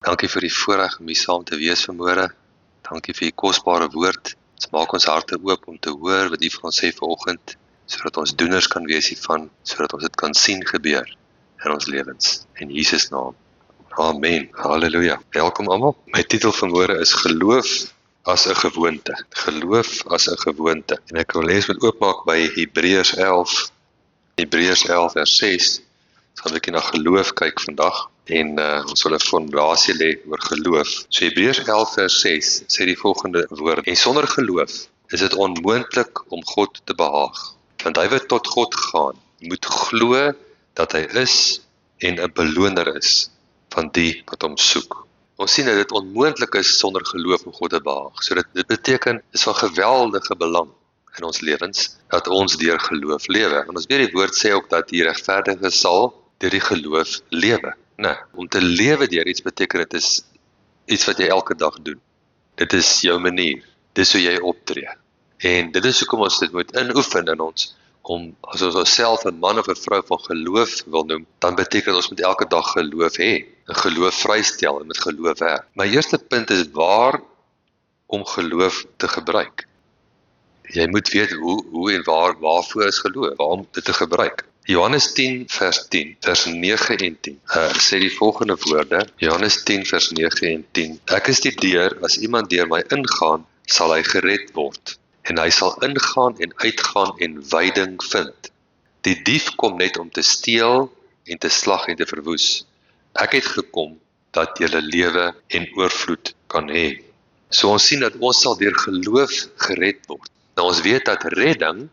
Dankie vir die voorreg om hier saam te wees vanmôre. Dankie vir die kosbare woord. Dit maak ons harte oop om te hoor wat U vir ons sê vanoggend, sodat ons doeners kan wees hiervan, sodat ons dit kan sien gebeur in ons lewens. In Jesus naam. Amen. Halleluja. Welkom almal. My titel vanmôre is Geloof as 'n gewoonte. Geloof as 'n gewoonte. En ek wil lees met oopmaak by Hebreërs 11. Hebreërs 11 vers 6. Ons gaan 'n bietjie na geloof kyk vandag. En ons wil 'n fondasie lê oor geloof. So Hebreërs 11 vers 6 sê die volgende woord: En sonder geloof is dit onmoontlik om God te behaag. Want hy wat tot God gaan, moet glo dat hy is en 'n beloner is van die wat hom soek. Ons sien dat dit onmoontlik is sonder geloof om God te behaag. So dit beteken, is van geweldige belang in ons lewens, dat ons deur geloof lewe. En ons weet die woord sê ook dat die regverdige sal deur die geloof lewe. Nee, om te lewe deur iets beteken dit is iets wat jy elke dag doen. Dit is jou manier, dit is hoe jy optree. En dit is hoekom ons dit moet inoefen in ons, om as ons onsself 'n man of 'n vrou van geloof wil noem, dan beteken ons moet elke dag geloof hê, 'n geloof vrystel en met geloof werk. My eerste punt is waar om geloof te gebruik. Jy moet weet hoe en waarvoor is geloof, waarom dit te gebruik. Johannes 10 vers 10, vers 9 en 10, sê die volgende woorde, Johannes 10 vers 9 en 10, Ek is die deur, as iemand deur my ingaan, sal hy gered word, en hy sal ingaan en uitgaan en veiding vind. Die dief kom net om te steel en te slag en te verwoes. Ek het gekom dat julle lewe en oorvloed kan hê. So ons sien dat ons sal deur geloof gered word. Nou ons weet dat redding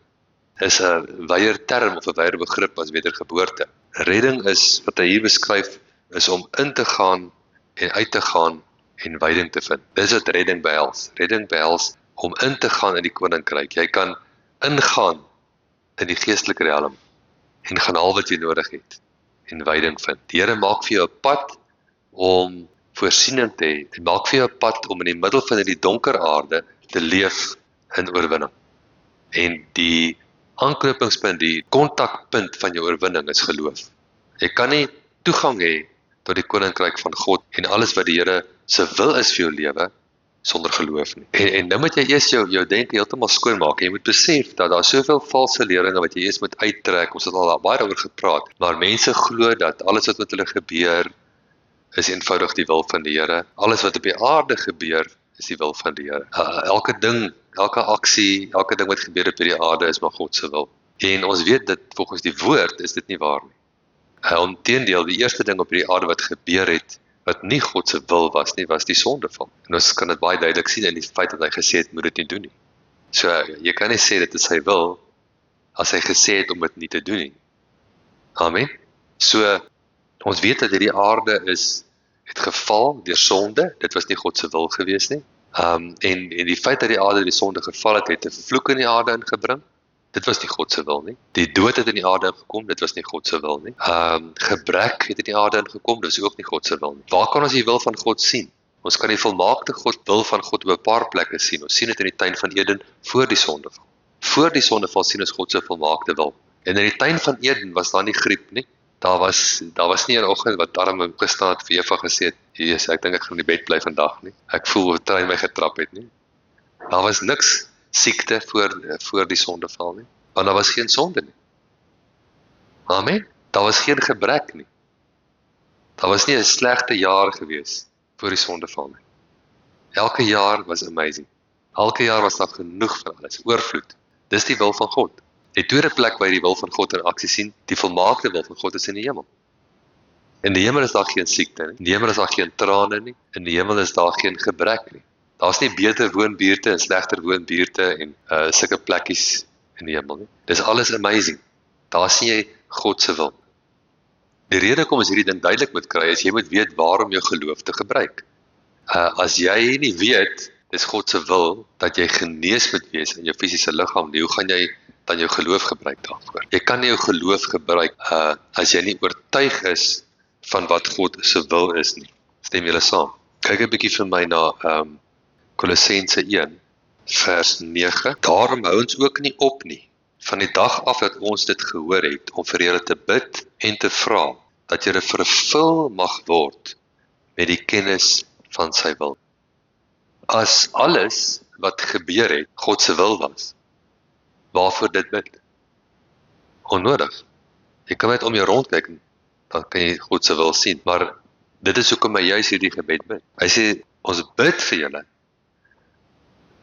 is 'n wyeer term of 'n wyeer begrip as wedergeboorte. Redding is, wat hy hier beskryf, is om in te gaan en uit te gaan en veiding te vind. Dis wat redding behels. Redding behels om in te gaan in die koninkryk. Jy kan ingaan in die geestelike realm en gaan al wat jy nodig het en veiding vind. Die Here maak vir jou 'n pad om voorsiening te hê. Hy maak vir jou 'n pad om in die middel van die donker aarde te leef in oorwinning. En die aanknopingspunt, die kontakpunt van jou oorwinning is geloof. Jy kan nie toegang hê tot die koninkryk van God en alles wat die Here se wil is vir jou lewe sonder geloof nie. En nou moet jy eers jou denke heeltemal skoonmaak. Jy moet besef dat daar soveel valse leringe wat jy eers moet uittrek. Ons het al baie daaroor gepraat, maar mense glo dat alles wat met hulle gebeur is eenvoudig die wil van die Here. Alles wat op die aarde gebeur is die wil van die Here. Elke ding, elke aksie, elke ding wat gebeur op hierdie aarde is maar God se wil. En ons weet dit volgens die woord is dit nie waar nie. Inteendeel, die eerste ding op hierdie aarde wat gebeur het, wat nie God se wil was nie, was die sondeval. En ons kan dit baie duidelik sien in die feit dat hy gesê het, moet dit nie doen nie. So, jy kan nie sê dit is sy wil, as hy gesê het om dit nie te doen nie. Amen. So, ons weet dat hierdie aarde het geval deur sonde, dit was nie God se wil gewees nie. En die feit dat die aarde die sonde geval het 'n vloek in die aarde ingebring. Dit was nie God se wil nie. Die dood het in die aarde ingekom, dit was nie God se wil nie. Gebrek het in die aarde ingekom, dit is ook nie God se wil nie. Waar kan ons die wil van God sien? Ons kan die volmaakte wil van God op 'n paar plekke sien. Ons sien dit in die tuin van Eden voor die sondeval. Voor die sondeval sien ons God se volmaakte wil. En in die tuin van Eden was daar nie griep nie. Daar was nie 'n oggend wat daarom opgestaan het vir Eva gesê het, Jesus, ek dink ek gaan in die bed bly vandag nie. Ek voel of 'n trein my getrap het nie. Daar was niks siekte voor die sondeval nie, want daar was geen sonde nie. Amen. Daar was geen gebrek nie. Daar was nie 'n slegte jaar gewees voor die sondeval nie. Elke jaar was amazing. Elke jaar was daar genoeg van alles, oorvloed. Dis die wil van God. Die tweede plek waar jy die wil van God in aksie sien, die volmaakte wil van God is in die hemel. In die hemel is daar geen siekte nie. In die hemel is daar geen trane nie. In die hemel is daar geen gebrek nie. Daar's nie beter woonbuurte en slegter woonbuurte en sulke plekkies in die hemel nie. Dis alles amazing. Daar sien jy God se wil. Die rede kom as hierdie ding duidelik moet kry is jy moet weet waarom jou geloof te gebruik. As jy nie weet dis God se wil dat jy genees moet wees in jou fisiese liggaam, hoe gaan jy dan jou geloof gebruik daarvoor? Jy kan nie jou geloof gebruik as jy nie oortuig is van wat God se wil is nie. Stem julle saam? Kyk 'n bietjie vir my na Kolossense 1 vers 9. Daarom hou ons ook nie op nie, van die dag af dat ons dit gehoor het, om vir julle te bid en te vra, dat julle vervul mag word met die kennis van sy wil. As alles wat gebeur het, God se wil was, waarvoor dit bid? Onnodig. Jy kan net om jou rondkyk, dan kan jy God se wil sien, maar dit is hoekom hy juis hierdie gebed bid. Hy sê, ons bid vir julle,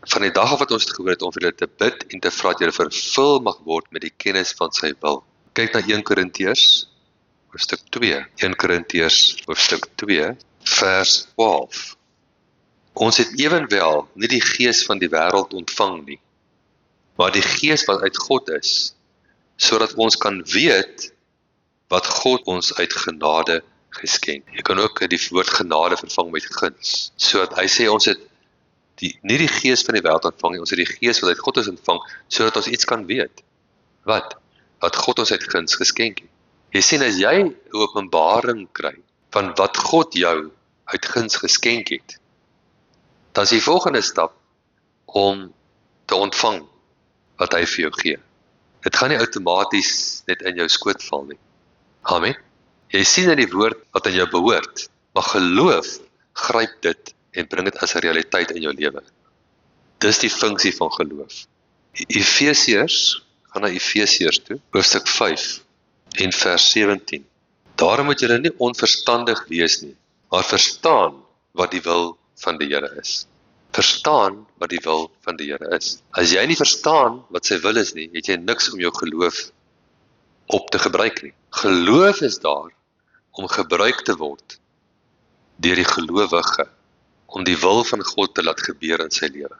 van die dag af wat ons het gehoor het, om vir julle te bid en te vra dat julle vervul mag word met die kennis van sy wil. Kyk na 1 Korintiërs, hoofstuk 2. 1 Korintiërs, hoofstuk 2, vers 12. Ons het ewenwel nie die gees van die wêreld ontvang nie, maar die gees wat uit God is, sodat ons kan weet wat God ons uit genade geskenk. Jy kan ook die woord genade vervang met guns. So hy sê ons het nie die gees van die wêreld ontvang nie, ons het die gees wat uit God is ontvang, sodat ons iets kan weet. Wat? Wat God ons uit guns geskenk het. Jy sien, as jy 'n openbaring kry van wat God jou uit guns geskenk het, dan is die volgende stap om te ontvang wat hy vir jou gee. Dit gaan nie outomaties net in jou skoot val nie. Amen. Jy sien in die woord wat aan jou behoort, maar geloof gryp dit en bring dit as 'n realiteit in jou lewe. Dis die funksie van geloof. Efesiërs, gaan na Efesiërs toe, hoofstuk 5 en vers 17. Daarom moet julle nie onverstandig wees nie, maar verstaan wat die wil van die Here is. Verstaan wat die wil van die Here is. As jy nie verstaan wat sy wil is nie, het jy niks om jou geloof op te gebruik nie. Geloof is daar om gebruik te word deur die gelowige, om die wil van God te laat gebeur in sy lewe.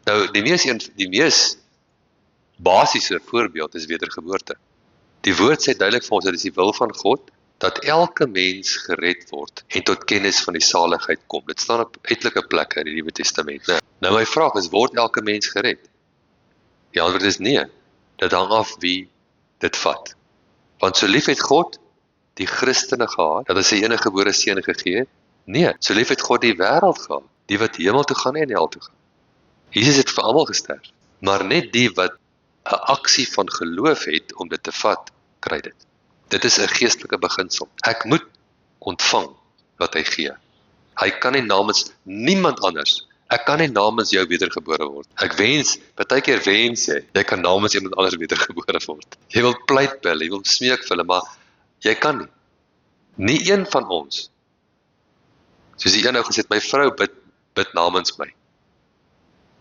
Nou, die mees basiese voorbeeld is wedergeboorte. Die woord sê duidelik vir ons, dit is die wil van God, dat elke mens gered word en tot kennis van die saligheid kom. Dit staan op uiterlike plekke in die Nuwe Testament. Nou my vraag is, word elke mens gered? Die antwoord is nee. Dit hang af wie dit vat. Want so lief het God die Christene gehad, dat hy sy enige gebore seun gegee het? Nee, so lief het God die wêreld gehad, die wat hemel toe gaan en hel toe gaan. Jesus het vir almal gesterf, maar net die wat 'n aksie van geloof het om dit te vat, kry dit. Dit is 'n geestelike beginsel. Ek moet ontvang wat hy gee. Hy kan nie namens niemand anders, ek kan nie namens jou wedergebore word. Ek wens, partykeer wens jy kan namens iemand anders wedergebore word. Jy wil pleit by hulle, jy wil smeek vir hulle, maar jy kan nie. Nie een van ons. Soos die een nou gesê het, my vrou bid namens my.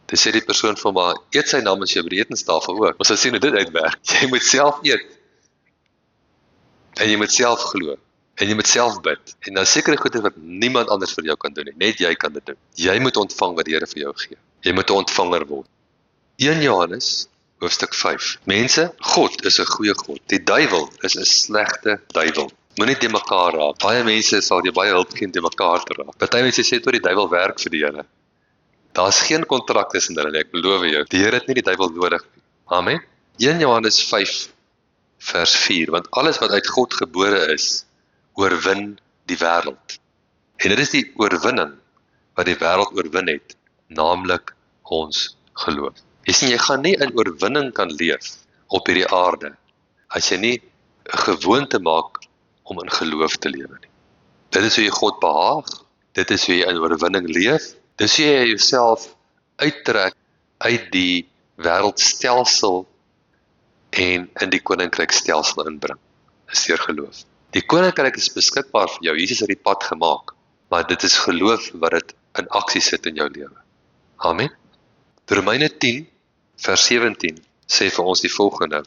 Dit sê die persoon van maar, eet sy namens jou by die etenstafel ook. Ons sal sien hoe dit uitwerk. Jy moet self eet. En jy moet self glo. En jy moet self bid. En dan sekere goede wat niemand anders vir jou kan doen nie. Net jy kan dit doen. Jy moet ontvang wat die Here vir jou gee. Jy moet 'n ontvanger word. 1 Johannes, hoofstuk 5. Mense, God is 'n goeie God. Die duiwel is 'n slegte duiwel. Moenie te mekaar raak. Baie mense sal jy baie hulp gee om te mekaar te raak. Party mense sê toe die duiwel werk vir die Here. Daar's geen kontrak tussen hulle, ek beloof jou. Die Here het nie die duiwel nodig nie. Amen. 1 Johannes 5 vers 4, want alles wat uit God gebore is, oorwin die wêreld. En dit is die oorwinning wat die wêreld oorwin het, naamlik ons geloof. Jy sien, jy gaan nie in oorwinning kan leef op hierdie aarde, as jy nie 'n gewoonte maak om in geloof te lewe nie. Dit is hoe jy God behaag, dit is hoe jy in oorwinning leef, dis hoe jy jouself uittrek uit die wêreldstelsel en in die koninkrykstelsel inbring, is deur geloof. Die koninkryk is beskikbaar vir jou, Jesus het die pad gemaak, maar dit is geloof wat dit in aksie sit in jou lewe. Amen. Romeine 10 vers 17 sê vir ons die volgende.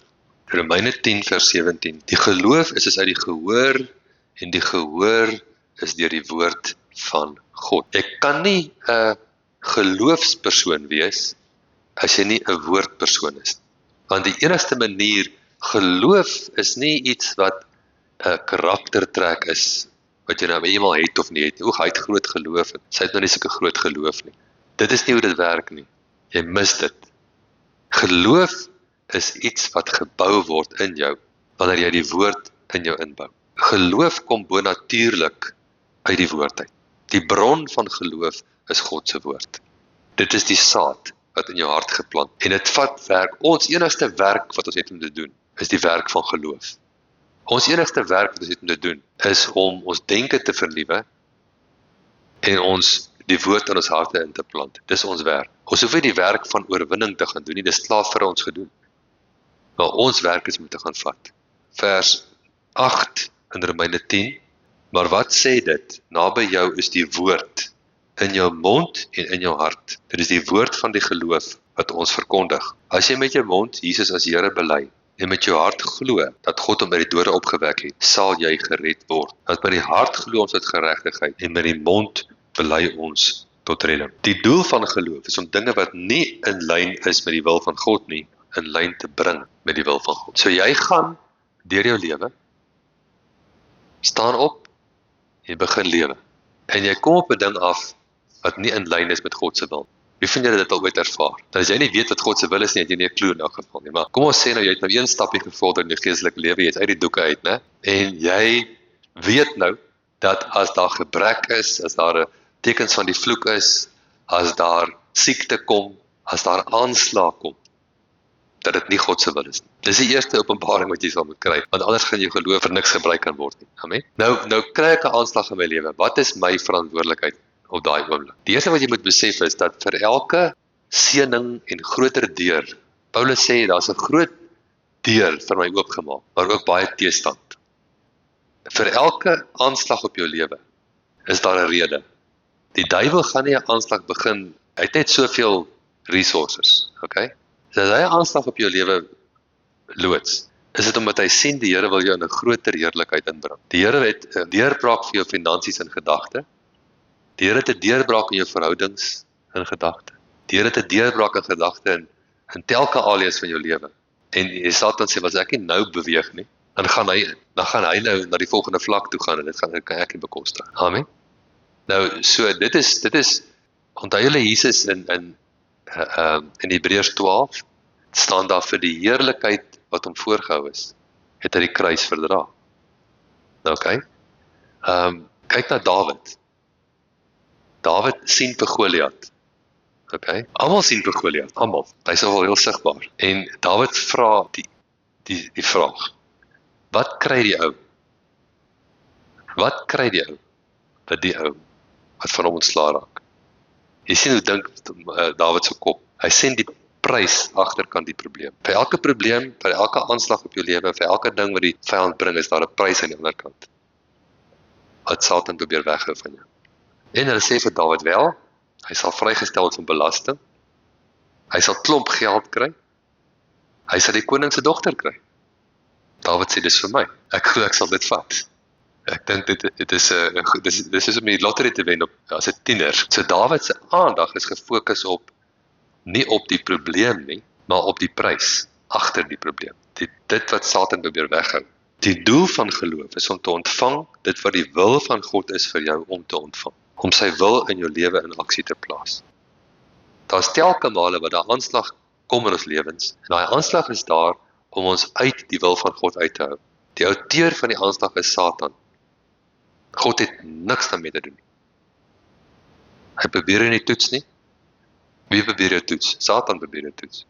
Romeine 10 vers 17. Die geloof is uit die gehoor en die gehoor is deur die woord van God. Ek kan nie 'n geloofspersoon wees as jy nie 'n woordpersoon is. Want die enigste manier, geloof is nie iets wat 'n karaktertrek is, wat jy nou eenmal het of nie het. Hy het groot geloof, sy het nou nie sulke groot geloof nie. Dit is nie hoe dit werk nie. Jy mis dit. Geloof is iets wat gebou word in jou, wanneer jy die woord in jou inbou. Geloof kom bonatuurlik uit die woord uit. Die bron van geloof is God se woord. Dit is die saad wat in jou hart geplant. En dit vat werk. Ons enigste werk wat ons het om te doen, is die werk van geloof. Ons enigste werk wat ons het om te doen, is om ons denke te vernuwe en ons die woord in ons harte in te plant. Dis ons werk. Ons hoef nie die werk van oorwinning te gaan doen nie, dis klaar vir ons gedoen. Maar ons werk is om te gaan vat. Vers 8 in Romeine 10, maar wat sê dit? Naby jou is die woord, in jou mond en in jou hart. Dit is die woord van die geloof wat ons verkondig. As jy met jou mond Jesus as Here bely, en met jou hart glo dat God hom uit die dode opgewek het, sal jy gered word. Dat met die hart glo ons tot geregtigheid, en met die mond bely ons tot redding. Die doel van geloof is om dinge wat nie in lyn is met die wil van God nie, in lyn te bring met die wil van God. So jy gaan deur jou lewe, staan op, jy begin lewe, en jy kom op 'n ding af wat nie in lyn is met God se wil. Wie van julle dit al ooit ervaar? Dat as jy nie weet wat God se wil is nie, het jy nie 'n klou in elk geval nie. Maar kom ons sê nou jy het nou een stapie gevorder in jou geestelike lewe, jy is uit die doeke uit, né? En jy weet nou dat as daar gebrek is, as daar tekens van die vloek is, as daar siekte kom, as daar aanslag kom, dat dit nie God se wil is nie. Dis die eerste openbaring wat jy sal moet kry, want anders gaan jou geloof vir niks gebruik kan word nie. Amen. Nou kry ek 'n aanslag in my lewe. Wat is my verantwoordelikheid op daai oomblik? Die eerste wat jy moet besef is dat vir elke seëning en groter deur, Paulus sê daar's 'n groot deur vir my oopgemaak, maar ook baie teestand. Vir elke aanslag op jou lewe is daar 'n rede. Die duiwel gaan nie 'n aanslag begin, hy het net soveel resources, okay? So as hy 'n aanslag op jou lewe loods, is dit omdat hy sien die Here wil jou in 'n groter heerlikheid inbring. Die Here het 'n deurbraak vir jou finansies in gedagte. Die Here het 'n deurbraak in jou verhoudings in gedagte. Die Here het 'n deurbraak in gedagte in telke areas van jou lewe. En Satan sê, as ek nie nou beweeg nie, dan gaan hy nou na die volgende vlak toe gaan en dit kan ek nie bekostig. Amen. Nou, so dit is onthou julle Jesus in Hebreërs 12 staan daar vir die heerlikheid wat hom voorgehou is, het hy die kruis verdra. Okay. Kyk na Dawid. Dawid sien vir Goliat. Okay. Almal sien vir Goliat, almal. Hy's al heel sigbaar. En Dawid vra die vraag: wat kry die ou? Wat kry die ou? Wat van hom ontslaa raak? Jy sien hoe dink Dawid se kop. Hy sien die prys agterkant die probleem. Vir elke probleem, vir elke aanslag op jou lewe, vir elke ding wat die vyand bring, is daar 'n prys aan die ander kant. Wat Satan probeer weghou van jou. En hulle sê vir Dawid wel, hy sal vrygestel word van belasting, hy sal klomp geld kry, hy sal die koning se dogter kry. Dawid sê, dis vir my, ek glo ek sal dit vat. Ek dink dit is om die lottery te wen as 'n tiener. So Dawid se aandag is gefokus nie op die probleem nie, maar op die prys agter die probleem. Dit wat Satan probeer weghou. Die doel van geloof is om te ontvang dit wat die wil van God is vir jou om te ontvang. Om sy wil in jou lewe in aksie te plaas. Daar's telke male wat daar aanslag kom in ons lewens, en daai aanslag is daar om ons uit die wil van God uit te hou. Die outeur van die aanslag is Satan. God het niks daarmee te doen. Hy probeer jou nie toets nie. Wie probeer jou toets? Satan probeer jou toets.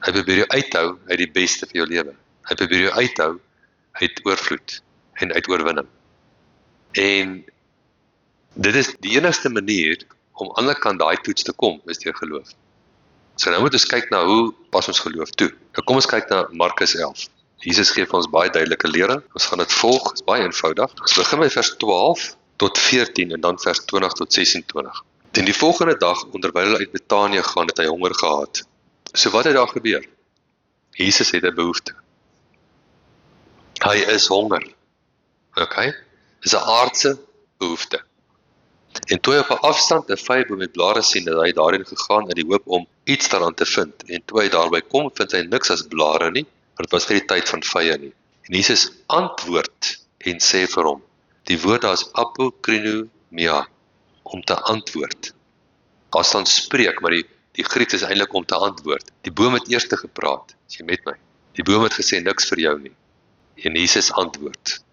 Hy probeer jou uithou uit die beste vir jou lewe. Hy probeer jou uithou uit oorvloed en uit oorwinning. En dit is die enigste manier om aan die ander kant daai toets te kom, is deur geloof. So nou moet ons kyk na hoe pas ons geloof toe. Nou kom ons kyk na Markus 11. Jesus gee vir ons baie duidelike lering. Ons gaan dit volg, is baie eenvoudig. Ons begin by vers 12 tot 14 en dan vers 20 tot 26. En die volgende dag, onderwyl hulle uit Betanië gaan, het hy honger gehad. So wat het daar gebeur? Jesus het 'n behoefte. Hy is honger. Okay? Dis 'n aardse behoefte. En toe hy op 'n afstand 'n vyeboom met blare sien, het hy daarin gegaan in die hoop om iets daaraan te vind. En toe hy daarby kom, vind hy niks as blare nie, want dit was nie die tyd van vye nie. En Jesus antwoord en sê vir hom, die woord daar is apokrinomia, om te antwoord. Daar staan spreek, maar die Grieks is eintlik om te antwoord. Die boom het eers gepraat, as jy met my. Die boom het gesê niks vir jou nie. En Jesus antwoord.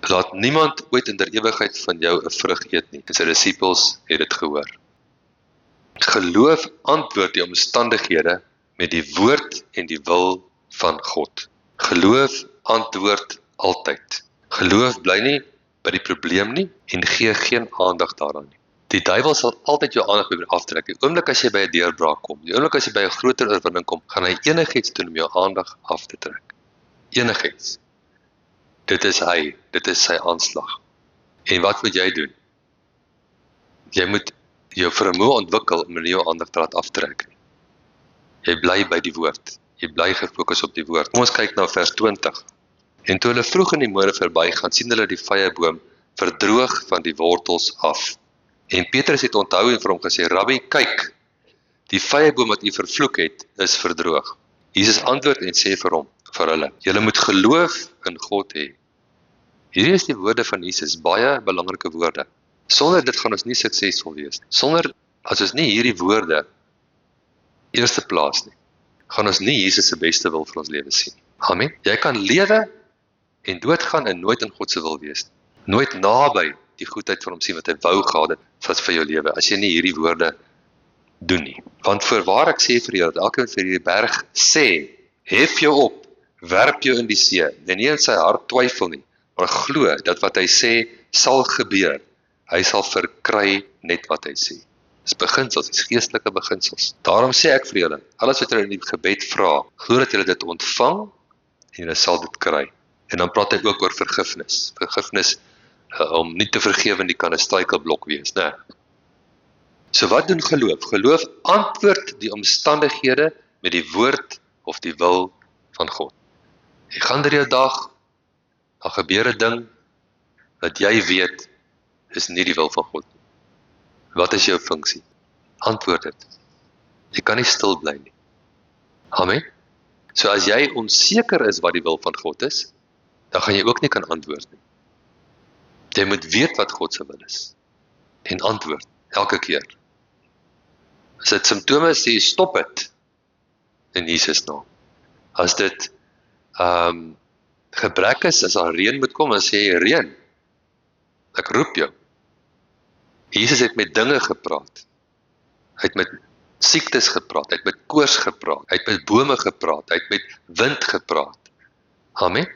Laat niemand ooit in der ewigheid van jou 'n vrug eet nie. En sy disippels het dit gehoor. Geloof antwoord die omstandighede met die woord en die wil van God. Geloof antwoord altyd. Geloof bly nie by die probleem nie en gee geen aandag daaraan nie. Die duiwel sal altyd jou aandag probeer aftrek. Die oomblik as jy by 'n deurbraak kom, die oomblik as jy by 'n groter oorwinning kom, gaan hy enigiets doen om jou aandag af te trek. Enigiets. Dit is hy, dit is sy aanslag. En wat moet jy doen? Jy moet jou vermoë ontwikkel om nie jou aandag te laat aftrek nie. Jy bly by die woord. Jy bly gefokus op die woord. Kom ons kyk na vers 20. En toe hulle vroeg in die môre verbygaan, sien hulle die vyeboom verdroog van die wortels af. En Petrus het onthou en vir hom gesê, Rabbi, kyk, die vyeboom wat u vervloek het, is verdroog. Jesus antwoord en sê vir hulle, julle moet geloof in God hê. Hierdie is die woorde van Jesus, baie belangrike woorde. Sonder dit gaan ons nie suksesvol wees. Sonder, as ons nie hierdie woorde eerste plaas nie, gaan ons nie Jesus se beste wil vir ons lewe sien. Amen. Jy kan lewe en doodgaan en nooit in God se wil wees. Nooit naby die goedheid van hom sien wat hy wou gehad het vir jou lewe, as jy nie hierdie woorde doen nie. Want voorwaar ek sê vir jou, dat elkeen vir hierdie berg sê, hef jou op, werp jou in die see, en nie in sy hart twyfel nie, maar glo dat wat hy sê sal gebeur. Hy sal verkry net wat hy sê. Dis beginsels, dis geestelike beginsels. Daarom sê ek vir julle, alles wat julle in die gebed vra, glo dat julle dit ontvang en julle sal dit kry. En dan praat hy ook oor vergifnis. Vergifnis om nie te vergewe nie kan 'n struikelblok wees, né? So wat doen geloof? Geloof antwoord die omstandighede met die woord of die wil van God. Jy gaan deur jou dag, dan gebeur 'n ding wat jy weet is nie die wil van God nie. Wat is jou funksie? Antwoord dit. Jy kan nie stil bly nie. Amen. So as jy onseker is wat die wil van God is, dan gaan jy ook nie kan antwoord nie. Jy moet weet wat God se wil is. En antwoord, elke keer. As dit simptome is, sê stop dit. In Jesus naam. As dit gebrek is, as daar reën moet kom, dan sê jy reën. Ek roep jou. Jesus het met dinge gepraat. Hy het met siektes gepraat, hy het met koors gepraat, hy het met bome gepraat, hy het met wind gepraat. Amen.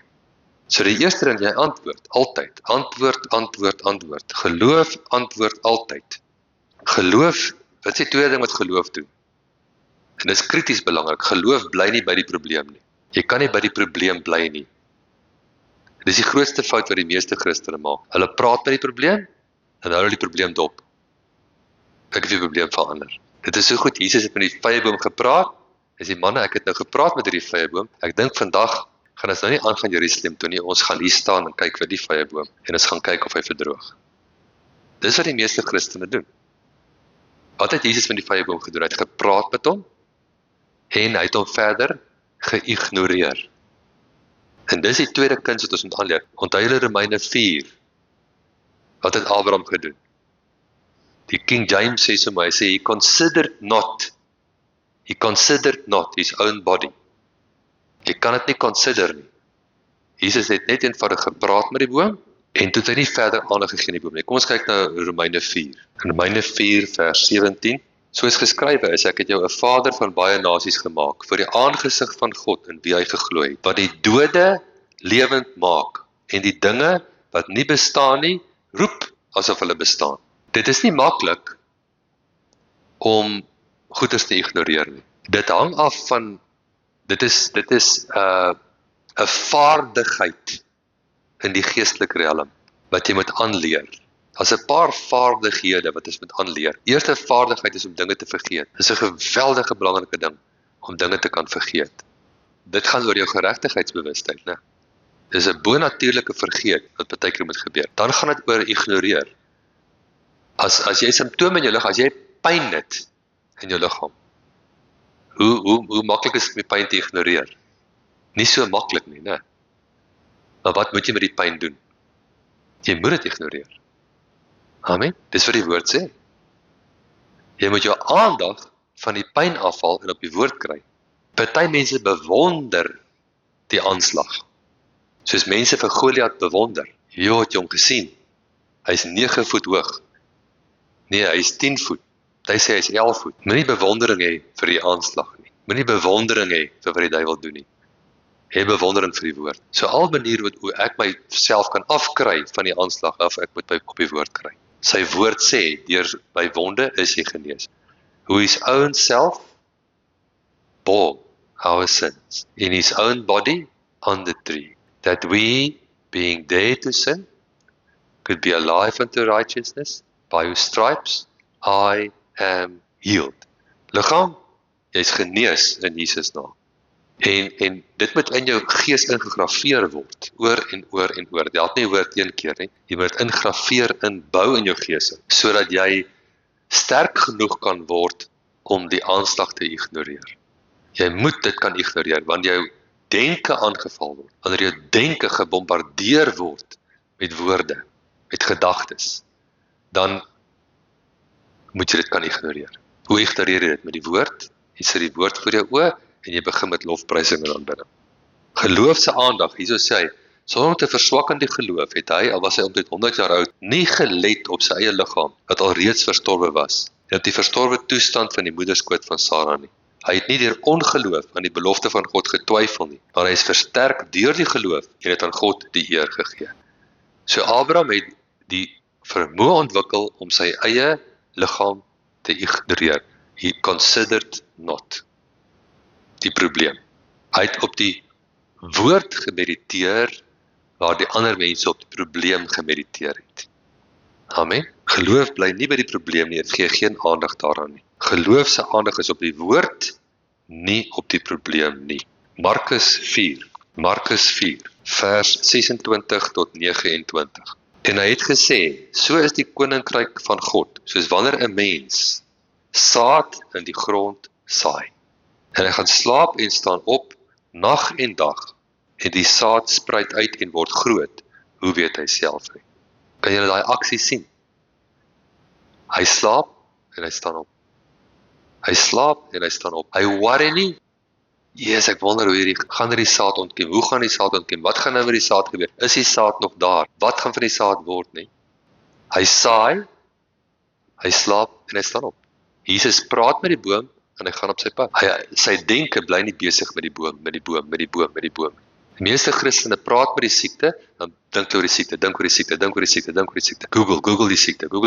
So die eerste ding, jy antwoord, altyd. Antwoord. Geloof, antwoord altyd. Geloof, wat is die tweede ding wat geloof doen? En dit is krities belangrik, geloof bly nie by die probleem nie. Jy kan nie by die probleem bly nie. Dit is die grootste fout wat die meeste Christene maak. Hulle praat by die probleem, en hou hulle die probleem dop. Ek het die probleem verander. Dit is so goed, Jesus het met die vyeboom gepraat, is die manne, ek het nou gepraat met die vyeboom, ek dink vandag gaan ons nou nie aangaan Jerusalem toe nie, ons gaan hier staan en kyk vir die vyeboom, en ons gaan kyk of hy verdroog. Dis wat die meeste Christene doen. Wat het Jesus met die vyeboom gedoen? Hy het gepraat met hom, en hy het hom verder geïgnoreer. En dis die tweede kuns wat ons moet aanleer. Onthou julle Romeine 4. Wat het Abraham gedoen? Die King James sê so, maar hy sê, he considered not his own body. Jy kan dit nie consider nie. Jesus het net eenvoudig gepraat met die boom, en toe het hy nie verder aandag gegee aan die boom nie. Kom ons kyk na Romeine 4. In Romeine 4 vers 17, soos geskrywe is, ek het jou 'n vader van baie nasies gemaak, vir die aangesig van God in wie hy geglo het, wat die dode lewend maak, en die dinge wat nie bestaan nie, roep asof hulle bestaan. Dit is nie maklik om goeders te ignoreer nie. Dit hang af van, dit is 'n vaardigheid in die geestelike realm, wat jy moet aanleer. Daar's 'n paar vaardighede wat ons moet aanleer. Eerste vaardigheid is om dinge te vergeet. Dit is 'n geweldige belangrike ding, om dinge te kan vergeet. Dit gaan oor jou geregtigheidsbewustheid, né? Dis 'n bonatuurlike vergeet, wat baie keer moet gebeur. Dan gaan dit oor ignoreer. As jy simptome in jou liggaam, as jy pyn het in jou liggaam, hoe maklik is dit om die pyn te ignoreer? Nie so maklik nie, né? Maar wat moet jy met die pyn doen? Jy moet dit ignoreer. Amen. Dis wat die woord sê. Jy moet jou aandag van die pyn afhaal en op die woord kry. Party mense bewonder die aanslag. Soos mense vir Goliat bewonder. Jy het hom gesien. Hy is 9 voet hoog. Nee, hy is 10 voet. Hy sê hy is 11 voet. Moenie bewondering hê vir die aanslag nie. Moenie bewondering hê vir wat die duiwel doen nie. Hê bewondering vir die woord. So al maniere hoe ek myself kan afkry van die aanslag af, ek moet my op die woord kry. Sy woord sê, deur by wonde is hy genees. Who his own self bore our sins in his own body on the tree, that we, being dead to sin, could be alive unto righteousness, by whose stripes I am healed. Liggaam, jy's genees in Jesus naam. En dit moet in jou gees ingegrafeer word, oor en oor en oor. Dit help nie woord een keer nie. Jy moet ingrafeer, inbou in jou gees, sodat jy sterk genoeg kan word om die aanslag te ignoreer. Jy moet dit kan ignoreer, wanneer jou denke aangeval word, wanneer jou denke gebombardeer word met woorde, met gedagtes, dan moet jy dit kan ignoreer. Hoe ignoreer jy dit? Met die woord? Jy sit die woord voor jou oë, en jy begin met lofprysing en aanbidding. Geloof se aandag, hierso sê hy, sonder om te verswak in die geloof, het hy, al was hy omtrent 100 jaar oud, nie gelet op sy eie liggaam, wat al reeds verstorwe was, en op die verstorwe toestand van die moederskoot van Sara nie. Hy het nie deur ongeloof aan die belofte van God getwyfel nie, maar hy is versterk deur die geloof, en het aan God die eer gegee. So Abraham het die vermoë ontwikkel om sy eie liggaam te ignoreer. He considered not die probleem. Hy het op die woord gemediteer, waar die ander mense op die probleem gemediteer het. Amen. Geloof bly nie by die probleem nie, het gee geen aandag daaraan nie. Geloof se aandag is op die woord, nie op die probleem nie. Markus 4, vers 26 tot 29. En hy het gesê, so is die koninkryk van God, soos wanneer 'n mens saad in die grond saai. En hy gaan slaap en staan op, nag en dag, en die saad spruit uit en word groot. Hoe weet hy self nie? Kan julle daai aksie sien? Hy slaap en hy staan op. Hy slaap en hy staan op. Hy worry nie. Jesus, ek wonder hoe gaan die saad ontkiem? Hoe gaan die saad ontkiem? Wat gaan nou met die saad gebeur? Is die saad nog daar? Wat gaan van die saad word nie? Hy saai, hy slaap en hy staan op. Jesus praat met die boom en hy gaan op sy pad. Sy denke bly nie besig met die boom. Die meeste Christene praat met die siekte, dan dink oor die siekte, Google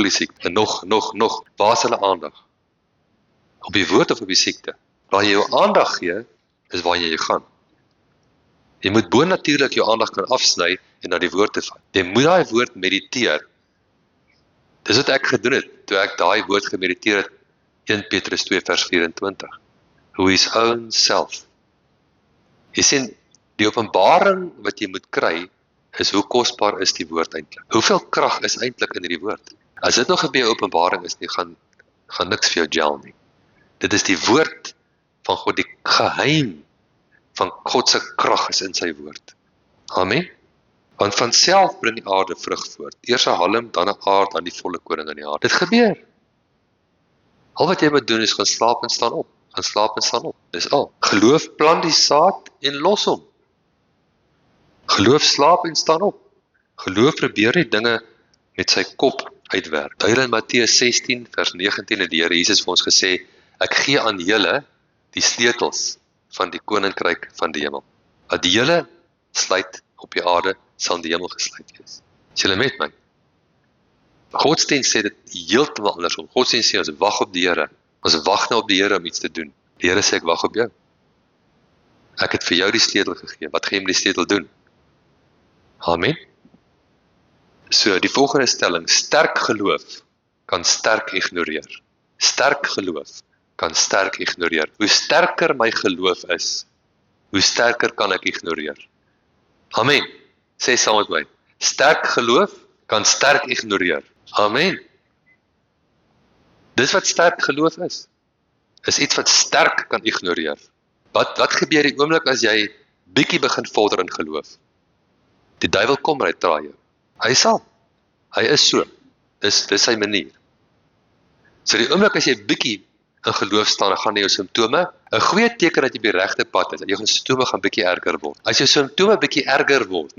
die siekte, en nog. Waar is hulle aandag? Op die woord of op die siekte? Waar jy jou aandag gee, is waar jy gaan. Jy moet bonatuurlik jou aandag kan afsny en na die woord te vat. Jy moet daai woord mediteer. Dis wat ek gedoen het, toe ek daai woord gemediteer het, 1 Petrus 2 vers 24. Who his own self. Jy sien, die openbaring wat jy moet kry, is hoe kosbaar is die woord eintlik. Hoeveel krag is eintlik in hierdie woord? As dit nog 'n baie openbaring is nie, gaan niks vir jou gel nie. Dit is die woord van God, die geheim van God se krag is in sy woord. Amen. Want van self bring die aarde vrug voort. Eers 'n halm, dan 'n aard, dan die volle koring in die aarde. Dit gebeur. Al wat jy moet doen is gaan slaap en staan op. Dis al. Geloof plant die saad en los hom. Geloof slaap en staan op. Geloof probeer die dinge met sy kop uitwerk. Daar in Matteus 16 vers 19 het die Here Jesus vir ons gesê, ek gee aan julle die sleutels van die koninkryk van die hemel. Wat die julle sluit op die aarde, sal in die hemel gesluit wees. Is julle met my? Godsdienst sê dit heeltemal andersom. Godsdienst sê ons wag op die Here. Ons wag nou op die Here om iets te doen. Die Here sê ek wag op jou. Ek het vir jou die sleutel gegee. Wat gaan jy met die sleutel doen? Amen. So die volgende stelling, sterk geloof kan sterk ignoreer. Sterk geloof kan sterk ignoreer. Hoe sterker my geloof is, hoe sterker kan ek ignoreer. Amen. Sê saam met my. Sterk geloof kan sterk ignoreer. Amen. Dis wat sterk geloof is. Is iets wat sterk kan ignoreer. Wat gebeur die oomblik as jy bietjie begin vorder in geloof? Die duiwel kom en hy draai jou. Hy sal. Hy is so. Dis sy manier. So die oomblik as jy bietjie in geloof staan, dan gaan jou simptome, 'n goeie teken dat jy op die regte pad is, dat jou simptome gaan bietjie erger word. As jou simptome bietjie erger word,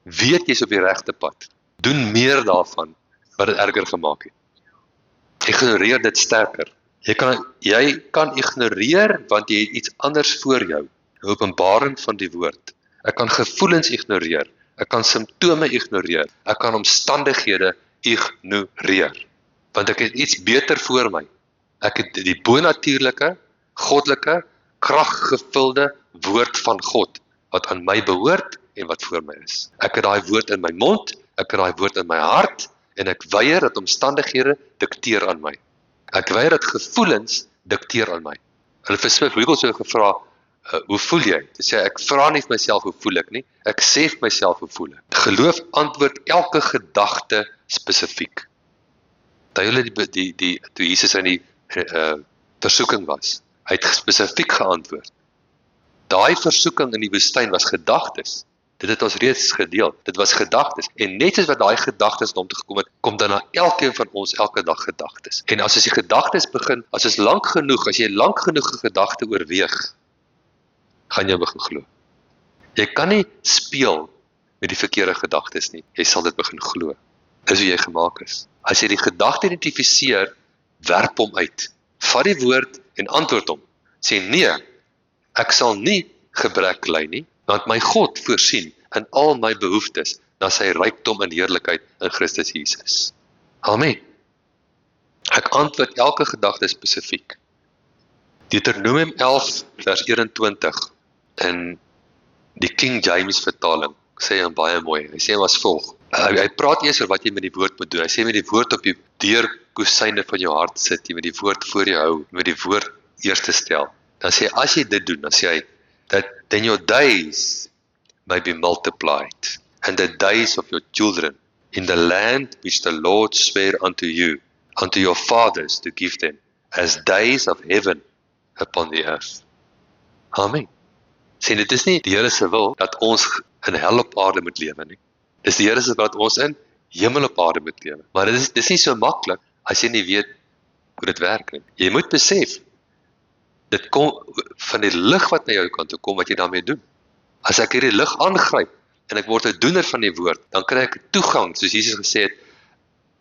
weet jy's op die regte pad. Doen meer daarvan wat dit erger gemaak het. Ignoreer dit sterker. Jy kan ignoreer want jy het iets anders voor jou. 'n Openbaring van die woord. Ek kan gevoelens ignoreer. Ek kan simptome ignoreer. Ek kan omstandighede ignoreer. Want ek het iets beter voor my. Ek het die bonatuurlike, goddelike, kraggevulde woord van God, wat aan my behoort en wat voor my is. Ek het daai woord in my mond, ek het daai woord in my hart, en ek weier dat omstandighede dikteer aan my. Ek weier dat gevoelens dikteer aan my. Hulle vir Smith Wigglesworth gevra, hoe voel jy? Toe sê ek vra nie vir myself hoe voel ek nie, ek sê vir myself hoe voel ek. Geloof antwoord elke gedagte spesifiek. Toe Jesus in die versoeking was, hy het spesifiek geantwoord. Daai versoeking in die woestyn was gedagtes. Dit het ons reeds gedeel. Dit was gedagtes. En net soos wat daai gedagtes om te gekom het, kom dan na elkeen van ons elke dag gedagtes. En as ons die gedagtes begin, as jy lank genoeg 'n gedagte oorweeg, gaan jy begin glo. Jy kan nie speel met die verkeerde gedagtes nie. Jy sal dit begin glo. Dis hoe jy gemaak is. As jy die gedagte identifiseer, werp hom uit. Vat die woord en antwoord hom. Sê nee, ek sal nie gebrek ly nie, want my God voorsien in al my behoeftes na sy rykdom en heerlikheid in Christus Jesus. Amen. Ek antwoord elke gedagte spesifiek. Deuteronomium 11 vers 21 in die King James vertaling sê hy baie mooi. Hy sê as volg. Hy praat eers oor wat jy met die woord moet doen. Hy sê met die woord op die deurkosyne van jou hart sit, jy met die woord voor jou hou, met die woord eers te stel. Dan sê hy, as jy dit doen, dan sê hy, that then your days may be multiplied, and the days of your children, in the land which the Lord sware unto you, unto your fathers to give them, as days of heaven upon the earth. Amen. Sê, dit is nie die Here se wil, dat ons in hel op aarde moet lewe nie. Dis die Here se wil, dat ons in hemel op aarde moet lewe. Maar dit is nie so maklik, as jy nie weet, hoe dit werk nie. Jy moet besef, dit kom van die lig wat na jou kant toe kom, wat jy daarmee doen. As ek hierdie lig aangryp, en ek word 'n doener van die woord, dan kry ek toegang, soos Jesus gesê het,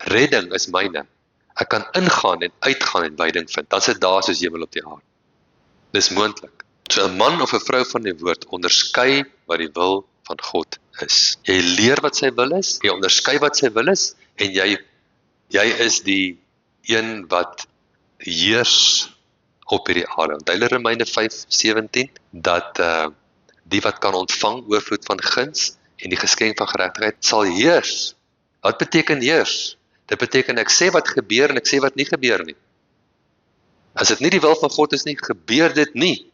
redding is myne. Ek kan ingaan en uitgaan en wyding vind. Dan sit daar soos hemel op die aarde. Dis moontlik. So 'n man of 'n vrou van die woord onderskei wat die wil van God is. Jy leer wat sy wil is, jy onderskei wat sy wil is, en jy is die een wat heers op hierdie aarde. Want hy Romeine 5:17, dat die wat kan ontvang oorvloed van guns en die geskenk van geregtigheid sal heers. Wat beteken heers? Dit beteken ek sê wat gebeur en ek sê wat nie gebeur nie. As dit nie die wil van God is nie, gebeur dit nie.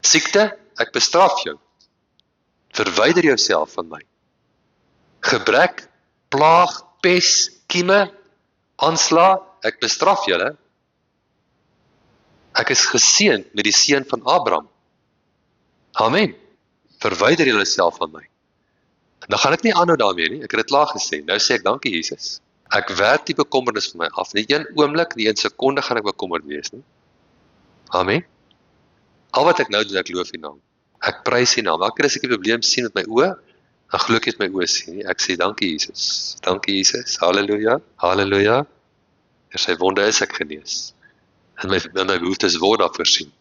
Siekte, ek bestraf jou. Verwyder jouself van my. Gebrek, plaag, pes, kieme, aanslag, ek bestraf julle. Ek is geseënd met die seën van Abraham. Amen. Verwyder julleself van my. Dan gaan ek nie aanhou daarmee nie, ek het dit klaar gesê. Nou sê ek dankie Jesus. Ek werk die bekommernis van my af. Nie een oomblik, nie een sekonde gaan ek bekommerd wees nie. Amen. Al wat ek nou doen, ek loof die naam. Ek prys die naam. Elke keer as ek die probleem sien met my oë, dan glo ek met my oë sien nie. Ek sê dankie Jesus. Dankie Jesus. Halleluja. Halleluja. Deur sy wonde is ek genees. En my behoeftes word daar voorsien.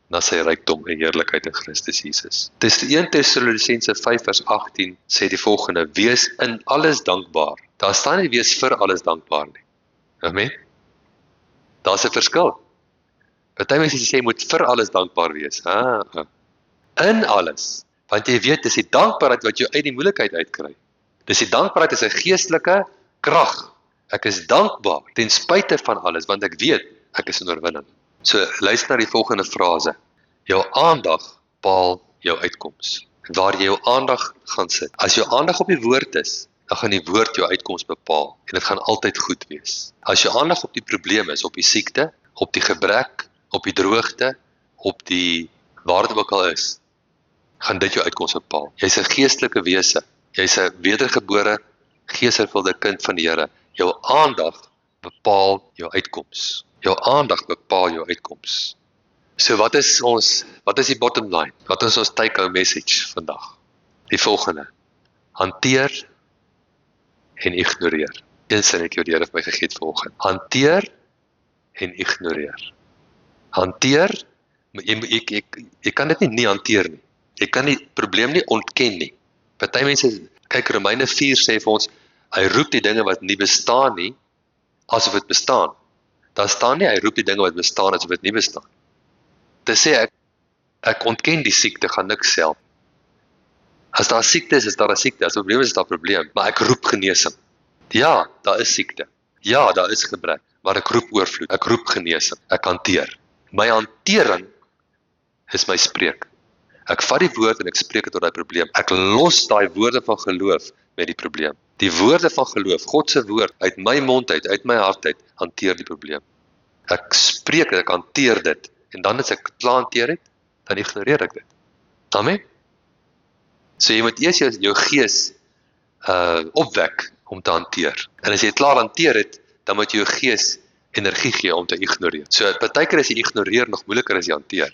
Na sy rykdom en heerlikheid in Christus Jesus. 1 Tessalonisense 5 vers 18 sê die volgende: wees in alles dankbaar. Daar staan nie wees vir alles dankbaar nie. Amen. Daar's 'n verskil. Party mense sê jy moet vir alles dankbaar wees. In alles. Want jy weet, dis die dankbaarheid wat jou uit die moeilikheid uitkry. Dis die dankbaarheid is 'n geestelike krag. Ek is dankbaar ten spyte van alles, want ek weet ek is in oorwinning. So luister na die volgende frase. Jou aandag bepaal jou uitkoms. Waar jy jou aandag gaan sit. As jou aandag op die woord is, dan gaan die woord jou uitkoms bepaal. En dit gaan altyd goed wees. As jou aandag op die probleem is, op die siekte, op die gebrek, op die droogte, op die waar dit ook al is, gaan dit jou uitkoms bepaal. Jy's 'n geestelike wese. Jy's 'n wedergebore, geesvervulde kind van die Here. Jou aandag bepaal jou uitkoms. Jou aandag bepaal jou uitkoms. So wat is die bottom line? Wat is ons take-home message vandag? Die volgende. Hanteer en ignoreer. Een sin ek jou die Here vir my gegee het vanoggend. Hanteer en ignoreer. Hanteer, jy kan dit nie hanteer nie. Jy kan die probleem nie ontken nie. Party mense, kyk Romeine 4 sê vir ons, Hy roep die dinge wat nie bestaan nie, asof dit bestaan. Daar staan nie, hy roep die dinge wat bestaan asof dit nie bestaan. Te sê ek ontken die siekte, gaan niks help. As daar siekte is daar 'n siekte, as 'n probleem is daar 'n probleem, maar ek roep genesing. Ja, daar is siekte. Ja, daar is gebrek, maar ek roep oorvloed, ek roep genesing, ek hanteer. My hantering is my spreek. Ek vat die woord en ek spreek dit tot daai probleem. Ek los daai woorde van geloof met die probleem. Die woorde van geloof, God se woord, uit my mond uit my hart uit, hanteer die probleem. Ek spreek dit, ek hanteer dit, en dan as ek klaar hanteer het, dan ignoreer ek dit. Amen? So jy moet eers jou gees opwek om te hanteer. En as jy klaar hanteer het, dan moet jy jou gees energie gee om te ignoreer. So partykeer is jy ignoreer nog moeiliker as jy hanteer.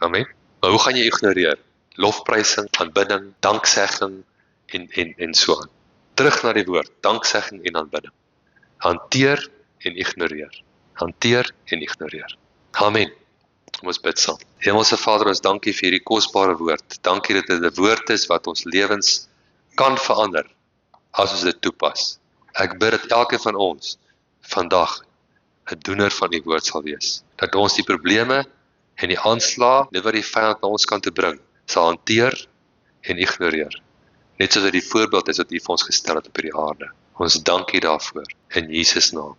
Amen? Maar hoe gaan jy ignoreer? Lofprysing, aanbidding, danksegging en so aan. Terug na die woord, danksegging en aanbidding. Hanteer en ignoreer. Hanteer en ignoreer. Amen. Kom ons bid saam. Hemelse Vader, ons dankie vir hierdie kosbare woord. Dankie dat dit 'n woord is wat ons lewens kan verander as ons dit toepas. Ek bid dat elkeen van ons vandag 'n doener van die woord sal wees. Dat ons die probleme en die aanslae, dit wat die vyand na ons kan toe bring, sal hanteer en ignoreer. Net soos dit die voorbeeld is wat U vir ons gestel het op hierdie aarde. Ons dankie daarvoor in Jesus naam.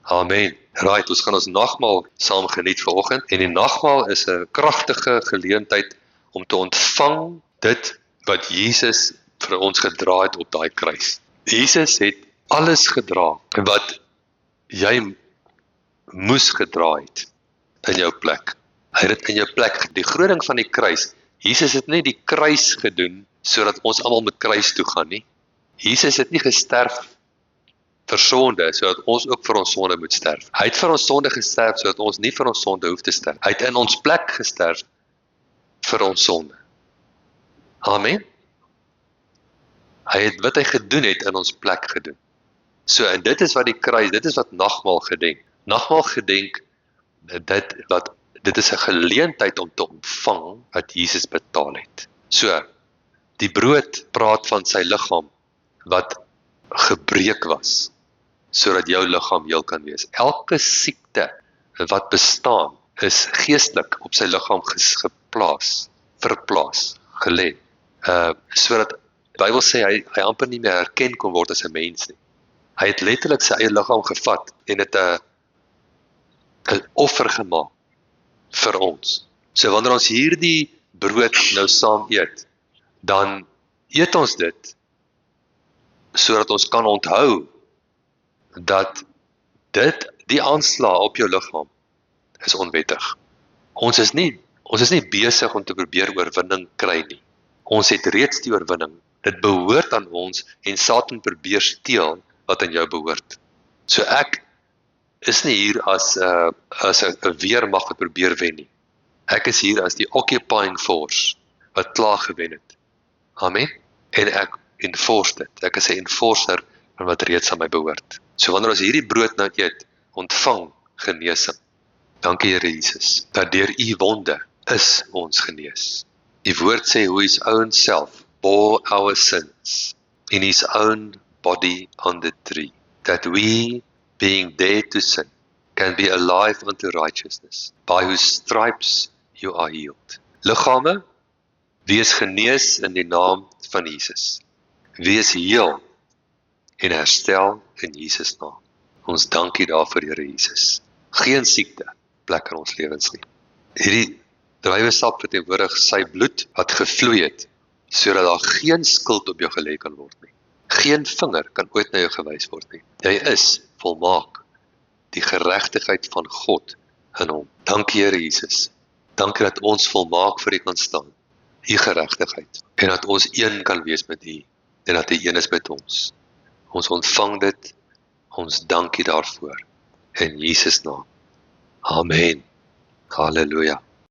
Amen. Right, ons gaan ons nagmaal saam geniet vanoggend en die nagmaal is 'n kragtige geleentheid om te ontvang dit wat Jesus vir ons gedra het op daai kruis. Jesus het alles gedra wat jy moes gedra het in jou plek. Hy het dit in jou plek. Die groot ding van die kruis, Jesus het nie die kruis gedoen sodat ons almal met kruis toe gaan nie. Jesus het nie gesterf vir sonde, sodat ons ook vir ons sonde moet sterf. Hy het vir ons sonde gesterf, sodat ons nie vir ons sonde hoef te sterf. Hy het in ons plek gesterf vir ons sonde. Amen. Hy het wat hy gedoen het in ons plek gedoen. So, en dit is wat die kruis, dit is wat nagmaal gedenk. Nagmaal gedenk, dit is 'n geleentheid om te ontvang wat Jesus betaal het. So, die brood praat van sy liggaam, wat gebreek was, sodat jou liggaam heel kan wees. Elke siekte wat bestaan, is geestelik op sy liggaam verplaas, gelê. Sodat die Bybel sê, hy amper nie meer herken kon word as 'n mens nie. Hy het letterlik sy eie liggaam gevat, en het 'n offer gemaak vir ons. So wanneer ons hierdie brood nou saam eet, dan eet ons dit, sodat ons kan onthou, dat die aanslag op jou liggaam, is onwettig. Ons is nie besig om te probeer oorwinning kry nie. Ons het reeds die oorwinning. Dit behoort aan ons, en Satan probeer steel wat aan jou behoort. So ek is nie hier as 'n weermag wat probeer wen nie. Ek is hier as die occupying force wat klaar gewen het. Amen. En ek enforce dit. Ek is 'n enforcer van wat reeds aan my behoort. So wanneer ons hierdie brood nou eet, ontvang genesing. Dankie Here Jesus, dat deur U wonde is ons genees. Die woord sê, who his own self bore our sins in his own body on the tree, that we, being dead to sin, can be alive unto righteousness, by whose stripes you are healed. Liggame, wees genees in die naam van Jesus. Wees heel en herstel in Jesus naam. Ons dankie daarvoor, Here Jesus. Geen siekte plek in ons lewens nie. Hierdie druiwesap verteenwoordig sy bloed wat gevloei het, sodat daar geen skuld op jou gelê kan word nie. Geen vinger kan ooit na jou gewys word nie. Jy is volmaak, die geregtigheid van God in hom. Dankie Here Jesus. Dankie dat ons volmaak vir U kan staan, U geregtigheid, en dat ons een kan wees met U, en dat U een is met ons. Ons ontvang dit, ons dankie daarvoor, in Jesus naam. Amen. Halleluja.